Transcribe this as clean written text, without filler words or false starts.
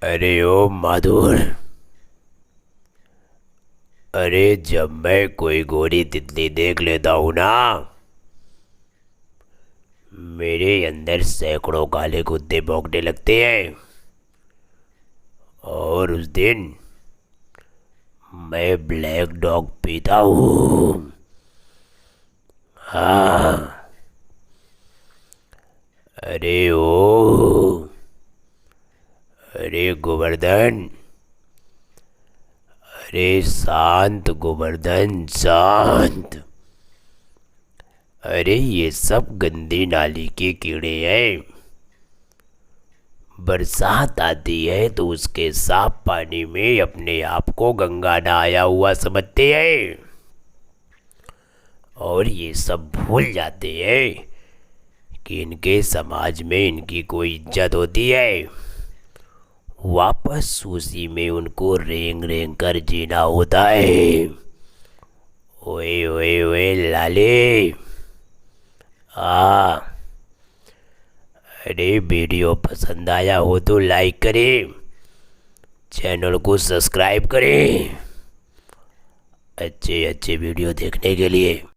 अरे ओ माधुर। अरे जब मैं कोई गोरी तितली देख लेता हूँ ना, मेरे अंदर सैकड़ों काले कुत्ते भौंकने लगते हैं। और उस दिन मैं ब्लैक डॉग पीता हूँ। हाँ। अरे ओ। अरे गोवर्धन। अरे शांत गोवर्धन शांत। अरे ये सब गंदी नाली के कीड़े हैं। बरसात आती है तो उसके साफ पानी में अपने आप को गंगा नहाया हुआ समझते हैं। और ये सब भूल जाते हैं कि इनके समाज में इनकी कोई इज्जत होती है। वापस उसी में उनको रेंग रेंग कर जीना होता है। ओए ओए ओए लाले। आ। अरे वीडियो पसंद आया हो तो लाइक करें, चैनल को सब्सक्राइब करें अच्छे अच्छे वीडियो देखने के लिए।